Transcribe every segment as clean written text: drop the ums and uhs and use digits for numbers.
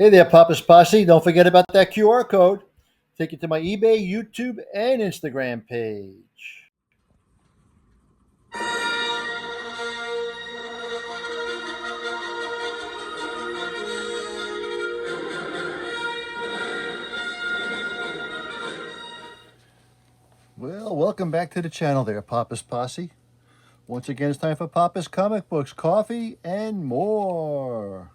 Hey there, Papa's Posse. Don't forget about that QR code. Take you to my eBay, YouTube, and Instagram page. Well, welcome back to the channel there, Papa's Posse. Once again, it's time for Papa's Comic Books, Coffee, and more.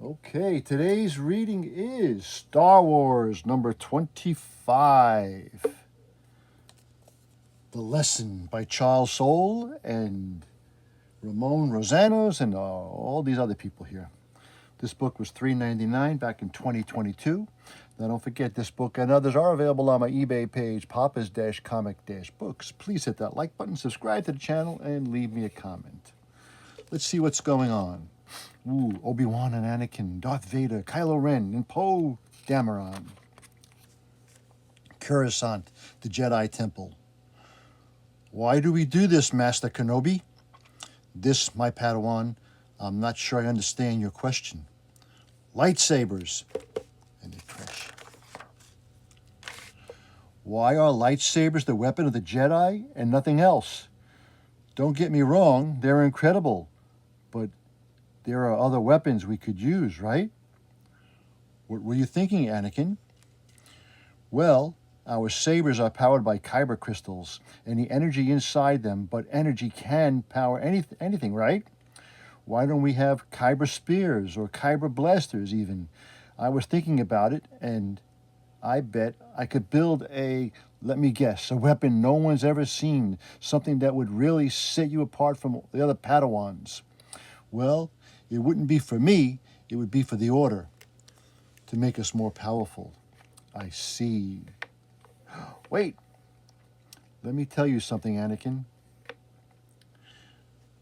Okay, today's reading is Star Wars number 25. The Lesson by Charles Soule and Ramon Rosanos and all these other people here. This book was $3.99 back in 2022. Now don't forget, this book and others are available on my eBay page, Papa's-Comic-Books. Please hit that like button, subscribe to the channel, and leave me a comment. Let's see what's going on. Ooh, Obi-Wan and Anakin, Darth Vader, Kylo Ren, and Poe Dameron. Coruscant, the Jedi Temple. Why do we do this, Master Kenobi? This, my Padawan, I'm not sure I understand your question. Lightsabers. And they crash. Why are lightsabers the weapon of the Jedi and nothing else? Don't get me wrong, they're incredible, but there are other weapons we could use, right? What were you thinking, Anakin? Well, our sabers are powered by kyber crystals and the energy inside them, but energy can power anything, right? Why don't we have kyber spears or kyber blasters even? I was thinking about it, and I bet I could build let me guess, a weapon no one's ever seen, something that would really set you apart from the other Padawans. Well, it wouldn't be for me, it would be for the Order, to make us more powerful. I see. Wait, let me tell you something, Anakin.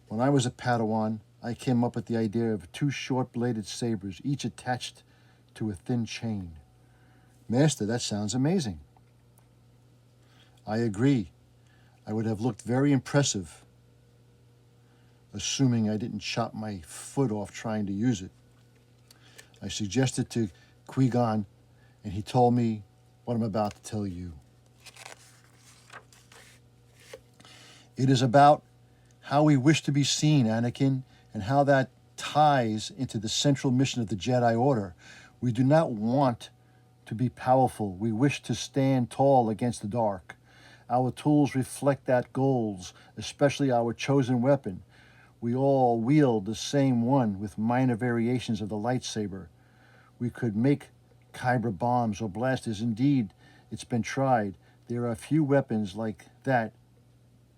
When I was a Padawan, I came up with the idea of two short-bladed sabers, each attached to a thin chain. Master, that sounds amazing. I agree. I would have looked very impressive, assuming I didn't chop my foot off trying to use it. I suggested to Qui-Gon, and he told me what I'm about to tell you. It is about how we wish to be seen, Anakin, and how that ties into the central mission of the Jedi Order. We do not want to be powerful. We wish to stand tall against the dark. Our tools reflect that goals, especially our chosen weapon. We all wield the same one with minor variations of the lightsaber. We could make kyber bombs or blasters. Indeed, it's been tried. There are a few weapons like that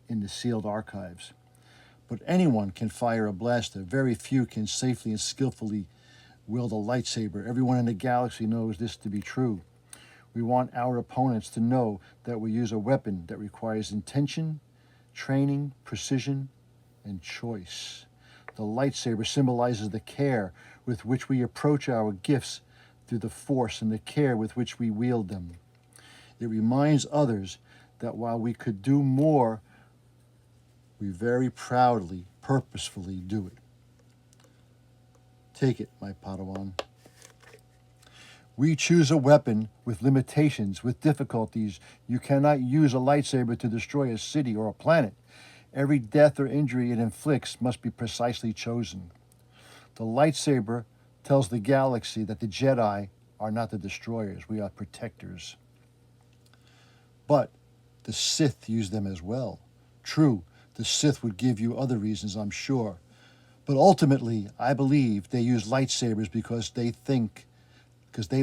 in the sealed archives. But anyone can fire a blaster. Very few can safely and skillfully wield a lightsaber. Everyone in the galaxy knows this to be true. We want our opponents to know that we use a weapon that requires intention, training, precision, and choice. The lightsaber symbolizes the care with which we approach our gifts through the Force and the care with which we wield them. It reminds others that while we could do more, we very proudly, purposefully do it. Take it, my Padawan. We choose a weapon with limitations, with difficulties. You cannot use a lightsaber to destroy a city or a planet. Every death or injury it inflicts must be precisely chosen. The lightsaber tells the galaxy that the Jedi are not the destroyers, we are protectors. But the Sith use them as well. True, the Sith would give you other reasons, I'm sure. But ultimately, I believe they use lightsabers because they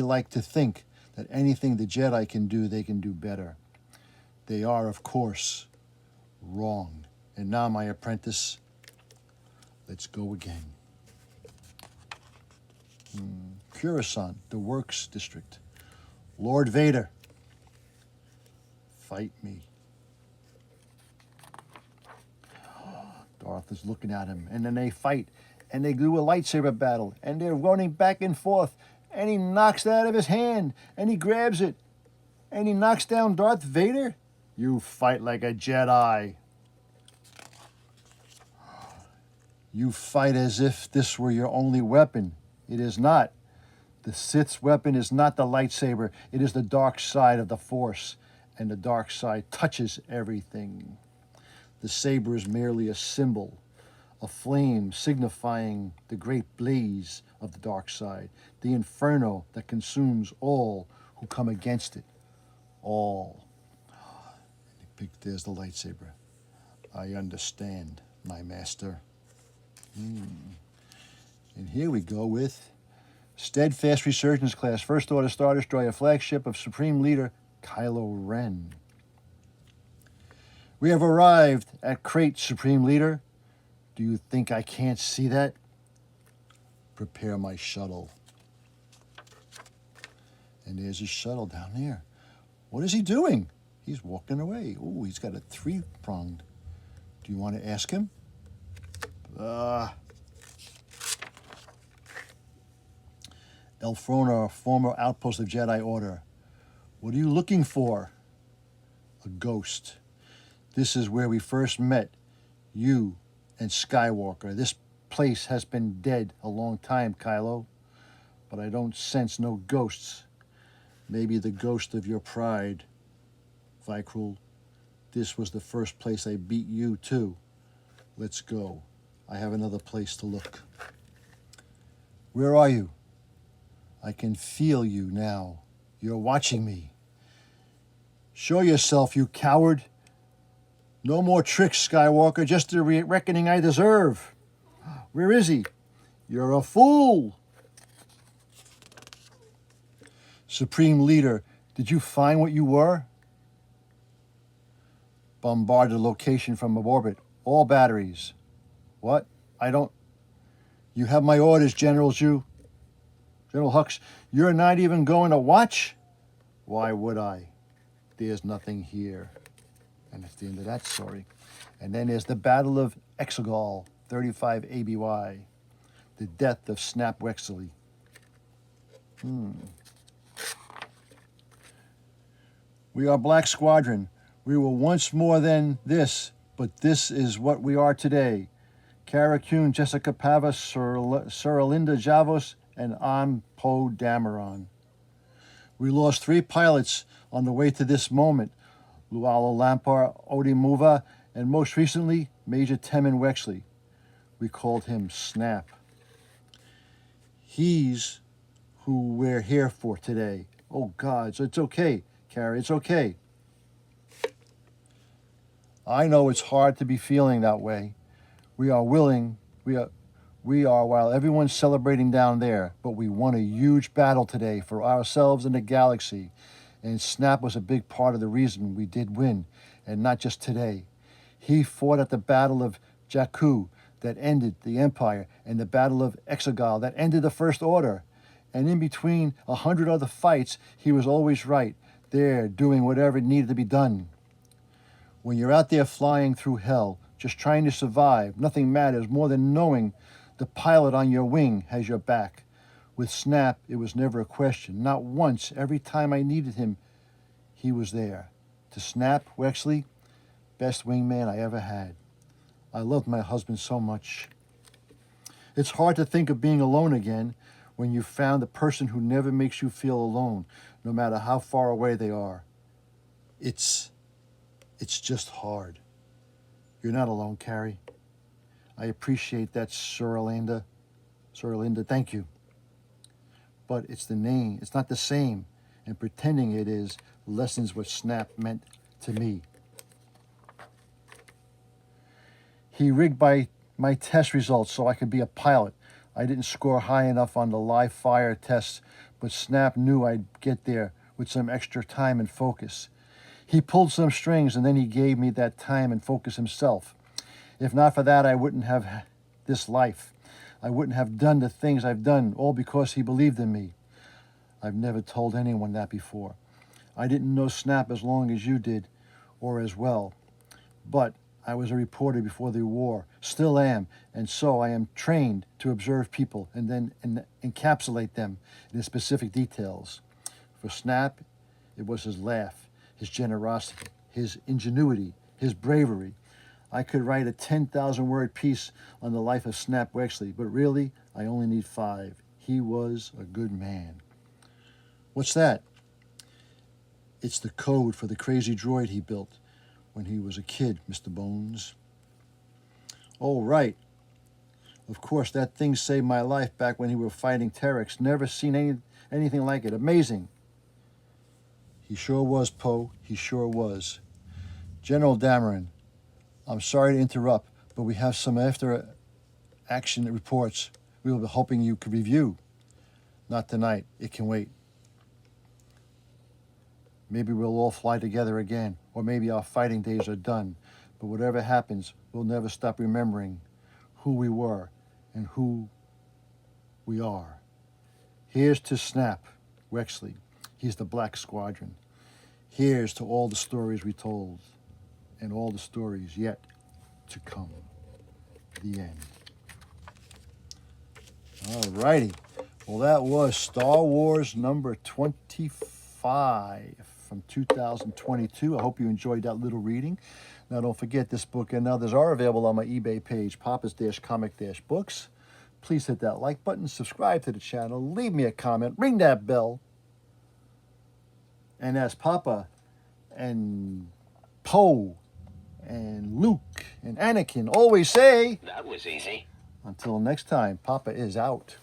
like to think that anything the Jedi can do, they can do better. They are, of course, wrong. And now, my apprentice, let's go again. Coruscant, the Works District. Lord Vader, fight me. Darth is looking at him, and then they fight, and they do a lightsaber battle, and they're running back and forth, and he knocks it out of his hand, and he grabs it, and he knocks down Darth Vader. You fight like a Jedi. You fight as if this were your only weapon. It is not. The Sith's weapon is not the lightsaber, it is the dark side of the Force, and the dark side touches everything. The saber is merely a symbol, a flame signifying the great blaze of the dark side, the inferno that consumes all who come against it. All. There's the lightsaber. I understand, my master. And here we go with Steadfast Resurgence Class, First Order Star Destroyer, flagship of Supreme Leader Kylo Ren. We have arrived at Crate, Supreme Leader. Do you think I can't see that? Prepare my shuttle. And there's his shuttle down there. What is he doing? He's walking away. Oh, he's got a three-pronged. Do you want to ask him? Elphrona, former outpost of Jedi Order. What are you looking for? A ghost. This is where we first met, you and Skywalker. This place has been dead a long time, Kylo, but I don't sense no ghosts. Maybe the ghost of your pride, Vykrul. This was the first place I beat you, too. Let's go. I have another place to look. Where are you? I can feel you now. You're watching me. Show yourself, you coward. No more tricks, Skywalker, just the reckoning I deserve. Where is he? You're a fool. Supreme Leader, did you find what you were? Bombard the location from orbit. All batteries. What? I don't... You have my orders, General Zhu. General Hux, you're not even going to watch? Why would I? There's nothing here. And that's the end of that story. And then there's the Battle of Exegol, 35 ABY. The death of Snap Wexley. We are Black Squadron. We were once more than this, but this is what we are today. Cara Kuhn, Jessica Pava, Suralinda Javos, and I'm Poe Dameron. We lost 3 pilots on the way to this moment. Lualo Lampar, Odi Muva, and most recently, Major Temin Wexley. We called him Snap. He's who we're here for today. Oh God, so it's okay, Cara, it's okay. I know it's hard to be feeling that way. We are, while everyone's celebrating down there, but we won a huge battle today for ourselves and the galaxy. And Snap was a big part of the reason we did win, and not just today. He fought at the Battle of Jakku that ended the Empire, and the Battle of Exegol that ended the First Order. And in between 100 other fights, he was always right, there doing whatever needed to be done. When you're out there flying through hell, just trying to survive, nothing matters more than knowing the pilot on your wing has your back. With Snap, it was never a question. Not once. Every time I needed him, he was there. To Snap Wexley, best wingman I ever had. I loved my husband so much. It's hard to think of being alone again when you found the person who never makes you feel alone, no matter how far away they are. It's just hard. You're not alone, Carrie. I appreciate that, Suralinda. Suralinda, thank you. But it's the name. It's not the same. And pretending it is lessens what Snap meant to me. He rigged my test results so I could be a pilot. I didn't score high enough on the live fire tests, but Snap knew I'd get there with some extra time and focus. He pulled some strings, and then he gave me that time and focus himself. If not for that, I wouldn't have this life. I wouldn't have done the things I've done, all because he believed in me. I've never told anyone that before. I didn't know Snap as long as you did, or as well. But I was a reporter before the war, still am, and so I am trained to observe people and then encapsulate them in specific details. For Snap, it was his laugh, his generosity, his ingenuity, his bravery. I could write a 10,000-word piece on the life of Snap Wexley, but really, I only need 5. he was a good man. What's that? It's the code for the crazy droid he built when he was a kid, Mr. Bones. Oh, right. Of course, that thing saved my life back when he was fighting Terex. Never seen anything like it. Amazing. He sure was, Poe. He sure was. General Dameron, I'm sorry to interrupt, but we have some after-action reports we will be hoping you could review. Not tonight. It can wait. Maybe we'll all fly together again, or maybe our fighting days are done. But whatever happens, we'll never stop remembering who we were and who we are. Here's to Snap Wexley. He's the Black Squadron. Here's to all the stories we told and all the stories yet to come. The end. All righty. Well, that was Star Wars number 25 from 2022. I hope you enjoyed that little reading. Now, don't forget, this book and others are available on my eBay page, Papa's-Comic-Books. Please hit that like button, subscribe to the channel, leave me a comment, ring that bell. And as Papa and Poe and Luke and Anakin always say, that was easy. Until next time, Papa is out.